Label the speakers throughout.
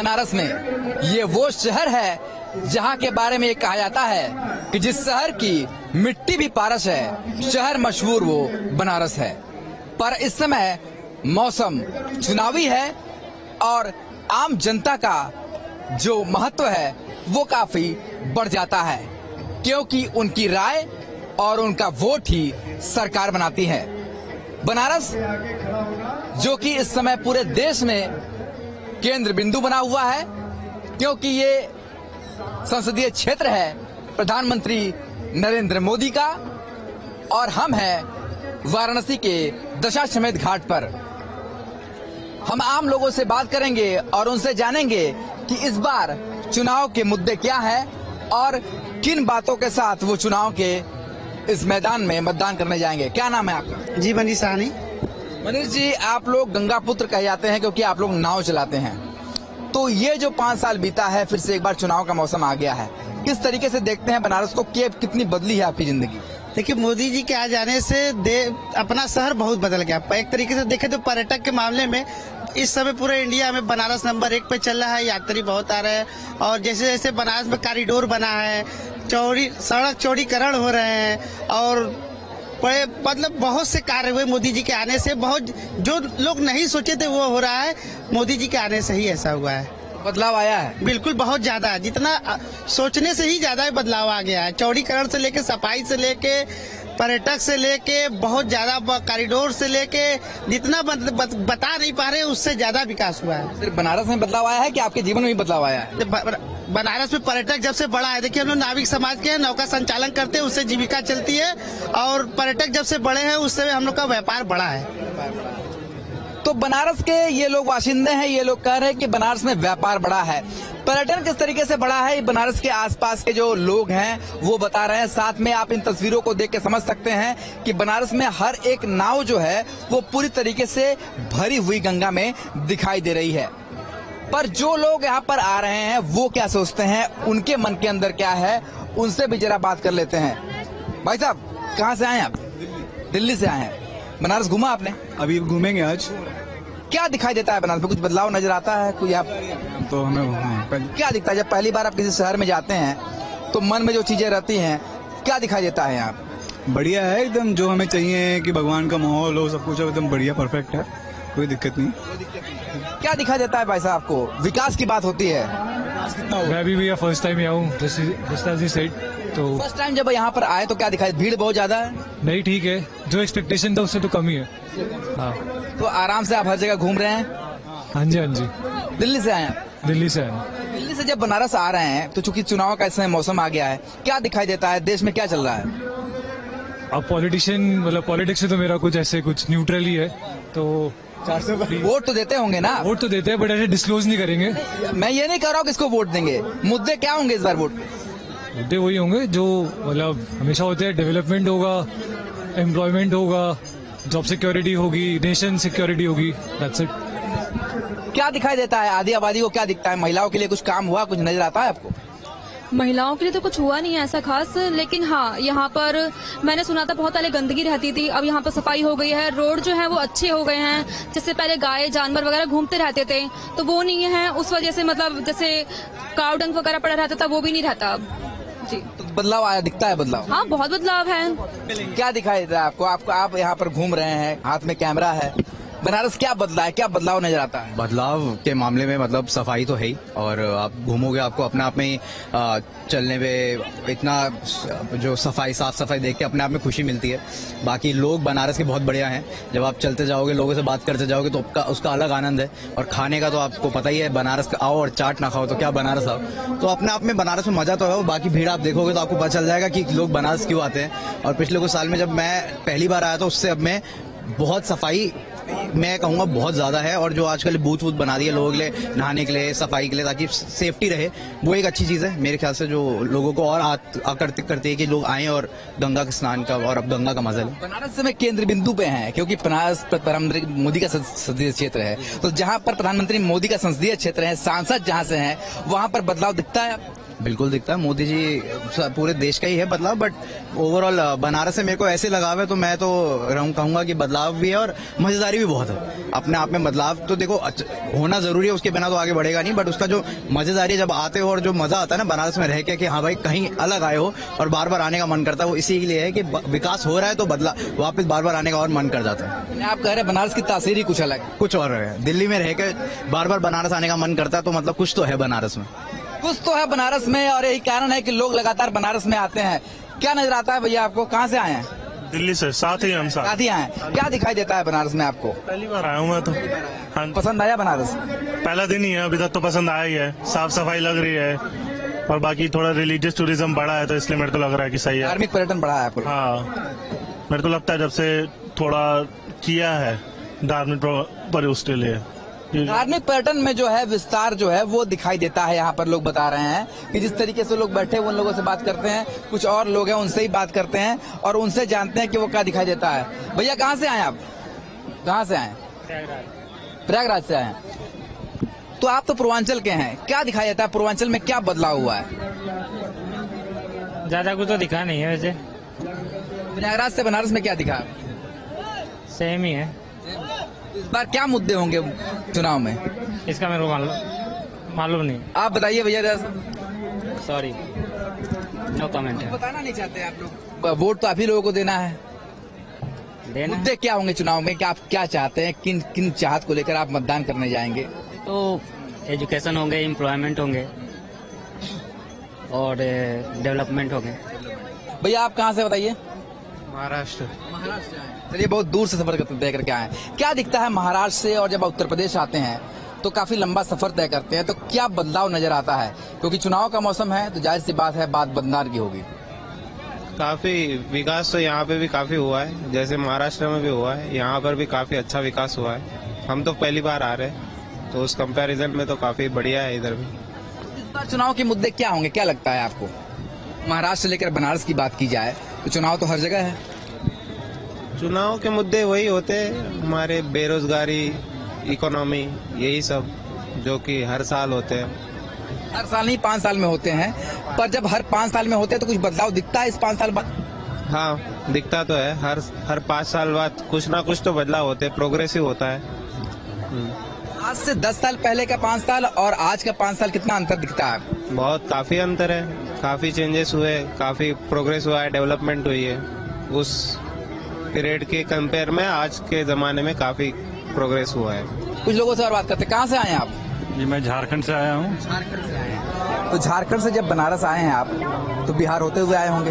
Speaker 1: बनारस में। ये वो शहर है जहां के बारे में ये कहा जाता है कि जिस शहर की मिट्टी भी पारस है, शहर मशहूर वो बनारस है। पर इस समय मौसम चुनावी है और आम जनता का जो महत्व है वो काफी बढ़ जाता है, क्योंकि उनकी राय और उनका वोट ही सरकार बनाती है। बनारस जो कि इस समय पूरे देश में केंद्र बिंदु बना हुआ है, क्योंकि ये संसदीय क्षेत्र है प्रधानमंत्री नरेंद्र मोदी का, और हम हैं वाराणसी के दशाश्वमेध घाट पर। हम आम लोगों से बात करेंगे और उनसे जानेंगे कि इस बार चुनाव के मुद्दे क्या हैं और किन बातों के साथ वो चुनाव के इस मैदान में मतदान करने जाएंगे। क्या नाम है आपका?
Speaker 2: जी मनीष साहनी।
Speaker 1: मनीष जी, आप लोग गंगा पुत्र कहे जाते हैं क्योंकि आप लोग नाव चलाते हैं। तो ये जो 5 साल बीता है, फिर से एक बार चुनाव का मौसम आ गया है, किस तरीके से देखते हैं बनारस को, कितनी बदली है आपकी जिंदगी?
Speaker 2: देखिए, मोदी जी के आ जाने से अपना शहर बहुत बदल गया। एक तरीके से देखें तो पर्यटक के मामले में इस समय पूरे इंडिया में बनारस नंबर 1 पे चल रहा है। यात्री बहुत आ रहे हैं और जैसे जैसे बनारस में कॉरिडोर बना है, सड़क चौड़ीकरण हो रहे हैं और बड़े मतलब बहुत से कार्य हुए मोदी जी के आने से। बहुत जो लोग नहीं सोचे थे वो हो रहा है, मोदी जी के आने से ही ऐसा हुआ है।
Speaker 1: बदलाव आया है?
Speaker 2: बिल्कुल, बहुत ज्यादा है। जितना सोचने से ही ज्यादा बदलाव आ गया है। चौड़ीकरण से लेके, सफाई से लेके, पर्यटक से लेके, बहुत ज्यादा कॉरिडोर से लेके, जितना बता नहीं पा रहे उससे ज्यादा विकास हुआ है।
Speaker 1: सिर्फ बनारस में बदलाव आया है कि आपके जीवन में भी बदलाव आया है?
Speaker 2: बनारस में पर्यटक जब से बढ़ा है, देखिए हम लोग नाविक समाज के नौका संचालन करते हैं, उससे जीविका चलती है, और पर्यटक जब से बढ़े हैं उससे हम लोग का व्यापार बढ़ा है।
Speaker 1: तो बनारस के ये लोग बाशिंदे हैं, ये लोग कह रहे हैं कि बनारस में व्यापार बढ़ा है। पर्यटन किस तरीके से बढ़ा है, बनारस के आसपास के जो लोग हैं वो बता रहे हैं। साथ में आप इन तस्वीरों को देख के समझ सकते हैं कि बनारस में हर एक नाव जो है वो पूरी तरीके से भरी हुई गंगा में दिखाई दे रही है। पर जो लोग यहाँ पर आ रहे हैं वो क्या सोचते हैं, उनके मन के अंदर क्या है, उनसे भी जरा बात कर लेते हैं। भाई साहब, कहाँ से आए आप? दिल्ली से आए हैं। बनारस घूमा आपने?
Speaker 3: अभी घूमेंगे आज।
Speaker 1: क्या दिखाई देता है बनारस में? कुछ बदलाव नजर आता है कोई? आप
Speaker 3: तो हमें
Speaker 1: क्या दिखता है जब पहली बार आप किसी शहर में जाते हैं तो मन में जो चीजें रहती हैं, क्या दिखाई देता है यहाँ?
Speaker 3: बढ़िया है एकदम, जो हमें चाहिए कि भगवान का माहौल हो, सब कुछ एकदम बढ़िया, परफेक्ट है, कोई दिक्कत नहीं।
Speaker 1: क्या दिखाई देता है भाई साहब आपको? विकास की बात होती है।
Speaker 4: मैं भी भैया फर्स्ट टाइम यहाँ हूँ, जस्ट एज यू सेड। तो
Speaker 1: फर्स्ट टाइम जब यहाँ पर आए तो क्या दिखाई? भीड़ बहुत ज्यादा है?
Speaker 4: नहीं, ठीक है, जो एक्सपेक्टेशन था उससे तो कम ही है। हाँ,
Speaker 1: तो आराम से आप हर जगह घूम रहे हैं?
Speaker 4: हाँ जी, हाँ जी।
Speaker 1: दिल्ली से आए हैं?
Speaker 4: दिल्ली से आए।
Speaker 1: दिल्ली से जब बनारस आ रहे हैं तो चूंकि चुनाव का इस समय मौसम आ गया है, क्या दिखाई देता है देश में क्या चल रहा है?
Speaker 4: अब पॉलिटिशियन मतलब पॉलिटिक्स से तो मेरा कुछ ऐसे कुछ न्यूट्रल ही है। तो
Speaker 1: वोट तो देते होंगे ना?
Speaker 4: वोट तो देते हैं बट ऐसे डिस्क्लोज नहीं करेंगे।
Speaker 1: मैं ये नहीं कह रहा हूँ किसको वोट देंगे, मुद्दे क्या होंगे इस बार वोट?
Speaker 4: मुद्दे वही होंगे जो मतलब हमेशा होते हैं। डेवलपमेंट होगा, एम्प्लॉयमेंट होगा, जॉब सिक्योरिटी होगी, नेशन सिक्योरिटी होगी, दैट्स इट।
Speaker 1: क्या दिखाई देता है आधी आबादी को? क्या दिखता है? महिलाओं के लिए कुछ काम हुआ, कुछ नजर आता है आपको?
Speaker 5: महिलाओं के लिए तो कुछ हुआ नहीं है ऐसा खास, लेकिन हाँ, यहाँ पर मैंने सुना था बहुत पहले गंदगी रहती थी, अब यहाँ पर सफाई हो गई है, रोड जो है वो अच्छे हो गए हैं। जैसे पहले गाय जानवर वगैरह घूमते रहते थे तो वो नहीं है, उस वजह से मतलब जैसे काव डंक वगैरह पड़ा रहता था वो भी नहीं रहता अब जी।
Speaker 1: तो बदलाव आया, दिखता है बदलाव?
Speaker 5: हाँ, बहुत बदलाव है।
Speaker 1: क्या दिखाई देता है आपको? आप यहाँ पर घूम रहे हैं, हाथ में कैमरा है, बनारस क्या बदला है, क्या बदलाव नजर आता है?
Speaker 6: बदलाव के मामले में मतलब सफाई तो है ही, और आप घूमोगे आपको अपने आप में ही चलने में इतना जो साफ सफाई देख के अपने आप में खुशी मिलती है। बाकी लोग बनारस के बहुत बढ़िया हैं, जब आप चलते जाओगे, लोगों से बात करते जाओगे तो उसका अलग आनंद है। और खाने का तो आपको पता ही है, बनारस का आओ और चाट ना खाओ तो क्या बनारस आओ। तो अपने आप में बनारस में मजा तो है। बाकी भीड़ आप देखोगे तो आपको पता चल जाएगा कि लोग बनारस क्यों आते हैं। और पिछले कुछ साल में जब मैं पहली बार आया था उससे अब में बहुत सफाई मैं कहूँगा बहुत ज्यादा है। और जो आजकल बूथ वूथ बना दिए लोगों के लिए, नहाने के लिए, सफाई के लिए, ताकि सेफ्टी रहे, वो एक अच्छी चीज है मेरे ख्याल से, जो लोगों को और आकर्षित करती है कि लोग आए और गंगा के स्नान का और अब गंगा का मजा लें।
Speaker 1: बनारस में केंद्र बिंदु पे है क्योंकि बनारस प्रधानमंत्री मोदी का संसदीय क्षेत्र है। तो जहाँ पर प्रधानमंत्री मोदी का संसदीय क्षेत्र है, सांसद जहाँ से हैं, वहाँ पर बदलाव दिखता है?
Speaker 6: बिल्कुल दिखता है। मोदी जी पूरे देश का ही है बदलाव, बट ओवरऑल बनारस से मेरे को ऐसे लगाव है, तो मैं तो कहूंगा कि बदलाव भी है और मजेदारी भी बहुत है। अपने आप में बदलाव तो देखो होना जरूरी है, उसके बिना तो आगे बढ़ेगा नहीं, बट उसका जो मजेदारी जब आते हो और जो मजा आता है ना बनारस में रह के कि हाँ भाई कहीं अलग आए हो और बार बार आने का मन करता है, वो इसी के लिए है कि विकास हो रहा है तो बदला वापस बार बार आने का और मन कर जाता है।
Speaker 1: आप कह रहे हैं बनारस की तासीर ही कुछ अलग है।
Speaker 6: कुछ और है, दिल्ली में रह के बार बार बनारस आने का मन करता है, तो मतलब कुछ तो है बनारस में।
Speaker 1: कुछ तो है बनारस में, और यही कारण है कि लोग लगातार बनारस में आते हैं। क्या नजर आता है भैया आपको? कहाँ से आए हैं?
Speaker 7: दिल्ली से, साथ ही हम साथ
Speaker 1: ही आए हैं। क्या दिखाई देता है बनारस में आपको?
Speaker 7: पहली बार आया हूँ मैं तो। हाँ,
Speaker 1: पसंद आया बनारस?
Speaker 7: पहला दिन ही है, अभी तक तो पसंद आया ही है। साफ सफाई लग रही है और बाकी थोड़ा रिलीजियस टूरिज्म बढ़ा है, तो इसलिए मेरे को लग रहा है कि सही है।
Speaker 1: धार्मिक पर्यटन बढ़ा है आपको?
Speaker 7: हाँ, मेरे को लगता है जब से थोड़ा किया है धार्मिक पर उसके लिए।
Speaker 1: धार्मिक पर्यटन में जो है विस्तार जो है वो दिखाई देता है। यहाँ पर लोग बता रहे हैं कि जिस तरीके से लोग बैठे उन लोगों से बात करते हैं, कुछ और लोग हैं उनसे ही बात करते हैं और उनसे जानते हैं कि वो क्या दिखाई देता है। भैया कहाँ से आए आप? कहाँ से आए? प्रयागराज से आए। तो आप तो पूर्वांचल के हैं, क्या दिखाई देता है पूर्वांचल में? क्या बदलाव हुआ है?
Speaker 8: ज्यादा कुछ तो दिखा नहीं है वैसे।
Speaker 1: प्रयागराज से बनारस में क्या दिखा?
Speaker 8: सेम ही है।
Speaker 1: इस बार क्या मुद्दे होंगे चुनाव में?
Speaker 8: इसका मेरे को मालूम नहीं।
Speaker 1: आप बताइए भैया।
Speaker 8: सॉरी, नो कमेंट है।
Speaker 1: बताना नहीं चाहते आप लोग? वोट तो आप ही लोगों को देना है। मुद्दे क्या होंगे चुनाव में? क्या आप क्या चाहते हैं? किन किन चाहत को लेकर आप मतदान करने जाएंगे?
Speaker 8: तो एजुकेशन होंगे, एम्प्लॉयमेंट होंगे और डेवलपमेंट होंगे।
Speaker 1: भैया आप कहाँ से बताइए?
Speaker 8: महाराष्ट्र।
Speaker 1: चलिए, बहुत दूर से सफर तय करके आए हैं। क्या दिखता है महाराष्ट्र से? और जब उत्तर प्रदेश आते हैं तो काफी लंबा सफर तय करते हैं, तो क्या बदलाव नजर आता है? क्योंकि चुनाव का मौसम है तो जाहिर सी बात है बात बदलाव की होगी।
Speaker 9: काफी विकास तो यहाँ पे भी काफी हुआ है, जैसे महाराष्ट्र में भी हुआ है, यहाँ पर भी काफी अच्छा विकास हुआ है। हम तो पहली बार आ रहे हैं, तो उस कंपैरिजन में तो काफी बढ़िया है इधर भी।
Speaker 1: इस बार चुनाव के मुद्दे क्या होंगे, क्या लगता है आपको? महाराष्ट्र से लेकर बनारस की बात की जाए तो चुनाव तो हर जगह है।
Speaker 9: चुनाव के मुद्दे वही होते हैं हमारे, बेरोजगारी, इकोनॉमी, यही सब जो कि हर साल होते हैं।
Speaker 1: हर साल नहीं, 5 साल में होते हैं, पर जब हर 5 साल में होते हैं तो कुछ बदलाव दिखता है इस 5 साल बाद?
Speaker 9: हाँ, दिखता तो है। हर 5 साल बाद कुछ ना कुछ तो बदलाव होते हैं, प्रोग्रेसिव होता है।
Speaker 1: आज से 10 साल पहले का 5 साल और आज का 5 साल कितना अंतर दिखता है?
Speaker 9: बहुत काफी अंतर है, काफी चेंजेस हुए, काफी प्रोग्रेस हुआ है, डेवलपमेंट हुई है। उस पीरियड के कंपेयर में आज के जमाने में काफी प्रोग्रेस हुआ है।
Speaker 1: कुछ लोगों से और बात करते हैं। कहाँ से आए हैं आप?
Speaker 3: जी, मैं झारखंड से आया हूँ।
Speaker 1: झारखंड से आए हैं। तो झारखंड से जब बनारस आए हैं आप, तो बिहार होते हुए आए होंगे,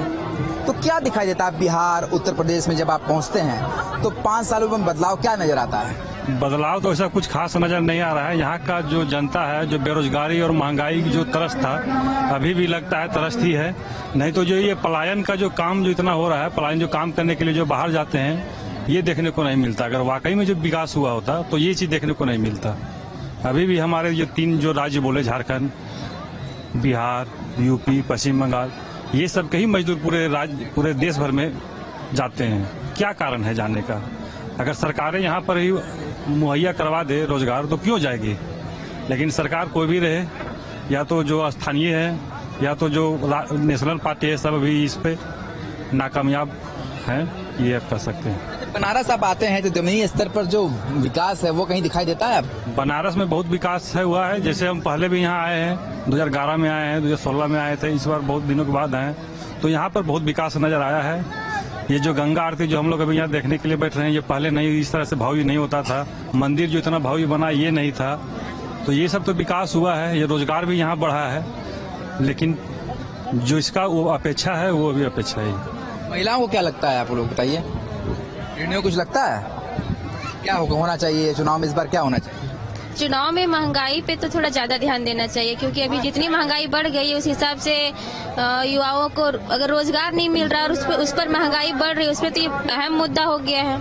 Speaker 1: तो क्या दिखाई देता है बिहार उत्तर प्रदेश में जब आप पहुँचते हैं तो 5 सालों में बदलाव क्या नजर आता है?
Speaker 3: बदलाव तो ऐसा कुछ खास नजर नहीं आ रहा है। यहाँ का जो जनता है, जो बेरोजगारी और महंगाई की जो तरस था, अभी भी लगता है तरस ही है। नहीं तो जो ये पलायन का जो काम जो इतना हो रहा है, पलायन जो काम करने के लिए जो बाहर जाते हैं, ये देखने को नहीं मिलता। अगर वाकई में जो विकास हुआ होता तो ये चीज देखने को नहीं मिलता। अभी भी हमारे जो 3 जो राज्य बोले, झारखंड, बिहार, यूपी, पश्चिम बंगाल, ये सब के ही मजदूर पूरे देश भर में जाते हैं। क्या कारण है जाने का? अगर सरकारें यहाँ पर ही मुहैया करवा दे रोजगार तो क्यों जाएगी? लेकिन सरकार कोई भी रहे, या तो जो स्थानीय है या तो जो नेशनल पार्टी है, सब अभी इस पे नाकामयाब हैं, ये आप कह सकते हैं।
Speaker 1: बनारस आप आते हैं तो जमीनी स्तर पर जो विकास है वो कहीं दिखाई देता है?
Speaker 3: बनारस में बहुत विकास हुआ है। जैसे हम पहले भी यहाँ आए हैं, 2011 में आए हैं, 2016 में आए थे, इस बार बहुत दिनों के बाद आए हैं, तो यहाँ पर बहुत विकास नजर आया है। ये जो गंगा आरती जो हम लोग अभी यहाँ देखने के लिए बैठ रहे हैं, ये पहले नहीं, इस तरह से भव्य नहीं होता था। मंदिर जो इतना भव्य बना, ये नहीं था। तो ये सब तो विकास हुआ है, ये रोजगार भी यहाँ बढ़ा है, लेकिन जो इसका वो अपेक्षा है वो भी अपेक्षा है।
Speaker 1: महिलाओं को क्या लगता है, आप लोग बताइए? निर्णय कुछ लगता है क्या होना चाहिए चुनाव में इस बार? क्या होना चाहिए
Speaker 10: चुनाव में? महंगाई पे तो थोड़ा ज्यादा ध्यान देना चाहिए, क्योंकि अभी जितनी महंगाई बढ़ गई है उस हिसाब से युवाओं को अगर रोजगार नहीं मिल रहा और उस पर महंगाई बढ़ रही है, उस पर तो ये अहम मुद्दा हो गया है।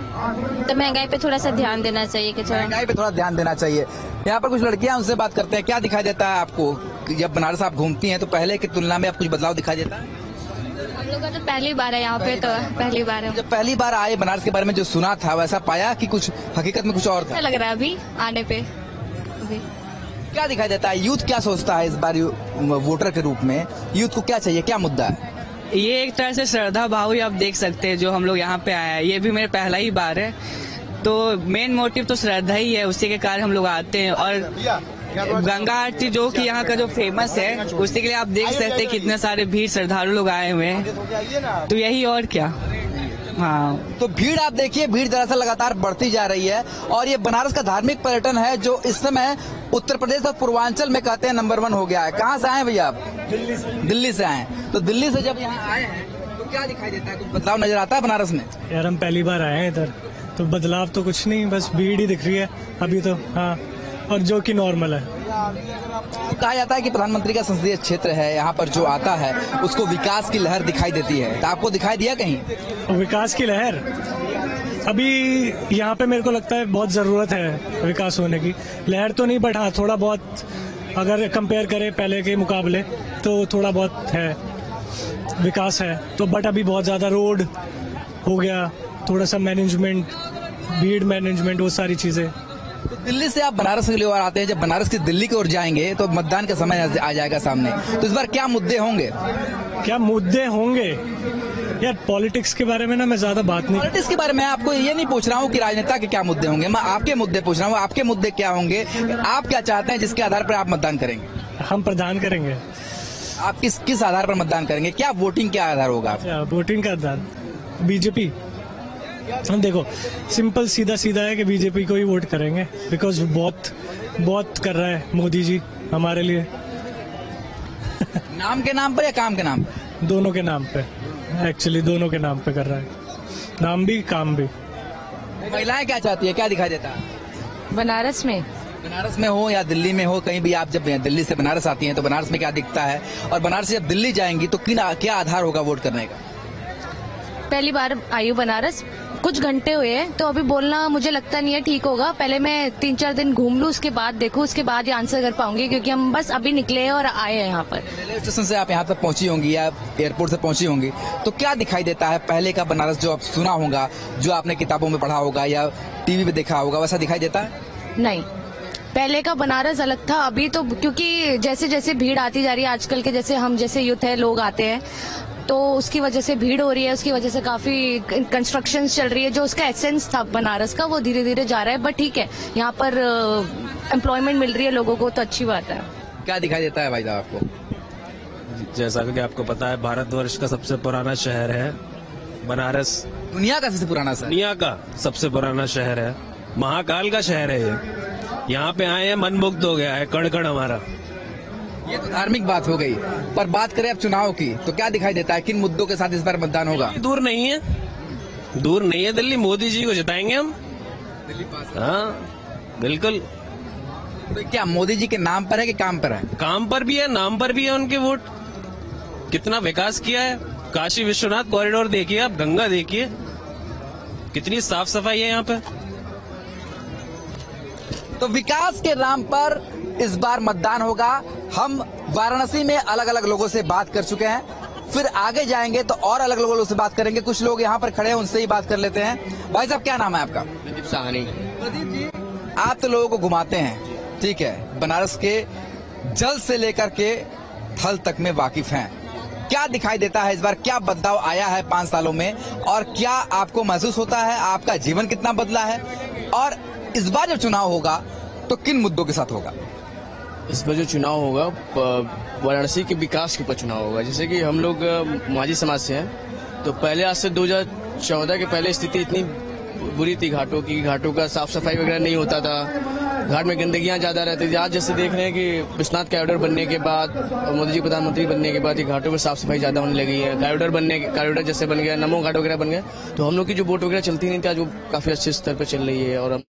Speaker 10: तो महंगाई पे थोड़ा सा ध्यान देना चाहिए कि
Speaker 1: महंगाई पे थोड़ा ध्यान देना चाहिए। यहाँ पर कुछ लड़कियां, उनसे बात करते हैं। क्या दिखाई देता है आपको जब बनारस आप घूमती हैं तो पहले की तुलना में आप कुछ बदलाव दिखाई देता है?
Speaker 10: हम लोग का तो पहली बार है यहाँ पे, तो पहली बार है।
Speaker 1: जब पहली बार आए, बनारस के बारे में जो सुना था वैसा पाया कि कुछ हकीकत में कुछ और था?
Speaker 10: अच्छा लग रहा है अभी आने पे।
Speaker 1: क्या दिखाई देता है, यूथ क्या सोचता है इस बार वोटर के रूप में, यूथ को क्या चाहिए, क्या मुद्दा है?
Speaker 8: ये एक तरह से श्रद्धा भाव ही आप देख सकते हैं। जो हम लोग यहाँ पे आए हैं, ये भी मेरा पहला ही बार है, तो मेन मोटिव तो श्रद्धा ही है, उसी के कारण हम लोग आते हैं। और गंगा आरती जो कि यहाँ का जो फेमस है, उसी के लिए आप देख सकते हैं कितने सारे भीड़ श्रद्धालु लोग आए हुए हैं, तो यही और क्या। हाँ,
Speaker 1: तो भीड़ आप देखिए, भीड़ दरअसल लगातार बढ़ती जा रही है और ये बनारस का धार्मिक पर्यटन है जो इस समय उत्तर प्रदेश और पूर्वांचल में कहते हैं नंबर 1 हो गया है। कहाँ से आए हैं भैया आप? दिल्ली से आए हैं। तो दिल्ली से जब यहाँ आए हैं तो क्या दिखाई देता है, कुछ बदलाव नजर आता है बनारस में?
Speaker 11: यार हम पहली बार आए हैं इधर, तो बदलाव तो कुछ नहीं, बस भीड़ ही दिख रही है अभी तो। हाँ, और जो कि नॉर्मल है।
Speaker 1: तो कहा जाता है कि प्रधानमंत्री का संसदीय क्षेत्र है, यहाँ पर जो आता है उसको विकास की लहर दिखाई देती है, तो आपको दिखाई दिया कहीं
Speaker 11: विकास की लहर? अभी यहाँ पे मेरे को लगता है बहुत जरूरत है विकास होने की। लहर तो नहीं, बट हाँ थोड़ा बहुत अगर कंपेयर करें पहले के मुकाबले तो थोड़ा बहुत है, विकास है तो। बट अभी बहुत ज्यादा रोड हो गया, थोड़ा सा मैनेजमेंट, भीड़ मैनेजमेंट, वो सारी चीजें।
Speaker 1: तो दिल्ली से आप बनारस के लिए और आते हैं, जब बनारस से दिल्ली की ओर जाएंगे तो मतदान का समय आ जाएगा सामने, तो इस बार क्या मुद्दे होंगे?
Speaker 11: क्या मुद्दे होंगे यार, पॉलिटिक्स के बारे में ना मैं ज्यादा बात नहीं।
Speaker 1: पॉलिटिक्स के बारे में आपको ये नहीं पूछ रहा हूँ कि राजनेता के क्या मुद्दे होंगे, मैं आपके मुद्दे पूछ रहा हूँ। आपके मुद्दे क्या होंगे, आप क्या चाहते हैं जिसके आधार पर आप मतदान करेंगे?
Speaker 11: हम प्रदान करेंगे।
Speaker 1: आप किस आधार पर मतदान करेंगे, क्या वोटिंग क्या आधार होगा?
Speaker 11: वोटिंग का आधार बीजेपी। हम देखो सिंपल सीधा है कि बीजेपी को ही वोट करेंगे, बिकॉज बहुत कर रहा है मोदी जी हमारे लिए।
Speaker 1: नाम के नाम पर या काम के नाम पर?
Speaker 11: दोनों के नाम पे, एक्चुअली दोनों के नाम पे कर रहा है, नाम भी काम भी।
Speaker 1: महिलाएं क्या चाहती है, क्या दिखाई देता है
Speaker 12: बनारस में
Speaker 1: हो या दिल्ली में हो, कहीं भी आप जब दिल्ली से बनारस आती हैं तो बनारस में क्या दिखता है, और बनारस से जब दिल्ली जाएंगी तो क्या आधार होगा वोट करने का?
Speaker 12: पहली बार आई हूँ बनारस, कुछ घंटे हुए हैं, तो अभी बोलना मुझे लगता नहीं है ठीक होगा। पहले मैं 3-4 दिन घूम लूँ, उसके बाद देखूँ, उसके बाद ही आंसर कर पाऊंगी, क्योंकि हम बस अभी निकले हैं और आए हैं यहाँ पर।
Speaker 1: रेलवे स्टेशन से आप यहाँ तक पहुंची होंगी या एयरपोर्ट से पहुंची होंगी, तो क्या दिखाई देता है पहले का बनारस जो आप सुना होगा, जो आपने किताबों में पढ़ा होगा या टीवी पे देखा होगा, वैसा दिखाई देता है?
Speaker 12: नहीं, पहले का बनारस अलग था। अभी तो क्योंकि जैसे जैसे भीड़ आती जा रही है, आजकल के जैसे हम जैसे यूथ है लोग आते हैं, तो उसकी वजह से भीड़ हो रही है, उसकी वजह से काफी कंस्ट्रक्शन चल रही है। जो उसका एसेंस था बनारस का वो धीरे धीरे जा रहा है, बट ठीक है, यहाँ पर एम्प्लॉयमेंट मिल रही है लोगों को, तो अच्छी बात है।
Speaker 1: क्या दिखाई देता है भाई साहब आपको?
Speaker 13: जैसा कि आपको पता है, भारतवर्ष का सबसे पुराना शहर है बनारस।
Speaker 1: दुनिया का सबसे पुराना शहर?
Speaker 13: दुनिया का सबसे पुराना शहर है, महाकाल का शहर है ये। यहाँ पे आए हैं, मनमुग्ध हो गया है कण कण हमारा।
Speaker 1: ये तो धार्मिक बात हो गई, पर बात करें अब चुनाव की, तो क्या दिखाई देता है, किन मुद्दों के साथ इस बार मतदान होगा?
Speaker 13: दूर नहीं है दिल्ली, मोदी जी को जिताएंगे हम। हाँ बिल्कुल।
Speaker 1: तो क्या मोदी जी के नाम पर है कि काम पर है?
Speaker 13: काम पर भी है, नाम पर भी है उनके वोट। कितना विकास किया है, काशी विश्वनाथ कॉरिडोर देखिए आप, गंगा देखिए, कितनी साफ सफाई है यहाँ पे।
Speaker 1: तो विकास के नाम पर इस बार मतदान होगा। हम वाराणसी में अलग अलग लोगों से बात कर चुके हैं, फिर आगे जाएंगे तो और अलग अलग लोगों से बात करेंगे। कुछ लोग यहाँ पर खड़े हैं, उनसे ही बात कर लेते हैं। भाई साहब क्या नाम है आपका?
Speaker 14: प्रदीप साहनी।
Speaker 1: प्रदीप जी, आप तो लोगों को घुमाते हैं, ठीक है, बनारस के जल से लेकर के थल तक में वाकिफ हैं। क्या दिखाई देता है इस बार, क्या बदलाव आया है 5 सालों में, और क्या आपको महसूस होता है आपका जीवन कितना बदला है, और इस बार जब चुनाव होगा तो किन मुद्दों के साथ होगा?
Speaker 14: इस बार जो चुनाव होगा वाराणसी के विकास के ऊपर चुनाव होगा। जैसे कि हम लोग माझी समाज से हैं, तो पहले आज से 2014 के पहले स्थिति इतनी बुरी थी घाटों की, घाटों का साफ सफाई वगैरह नहीं होता था, घाट में गंदगियां ज्यादा रहती थी। आज जैसे देख रहे हैं कि विश्वनाथ कॉरिडोर बनने के बाद, मोदी जी प्रधानमंत्री बनने के बाद, ये घाटों में साफ सफाई ज्यादा होने लगी है। कॉरिडोर जैसे बन गया, नमो घाट वगैरह बन गया, तो हम लोग की जो बोट वगैरह चलती नहीं थी, आज वो काफी अच्छे स्तर पर चल रही है। और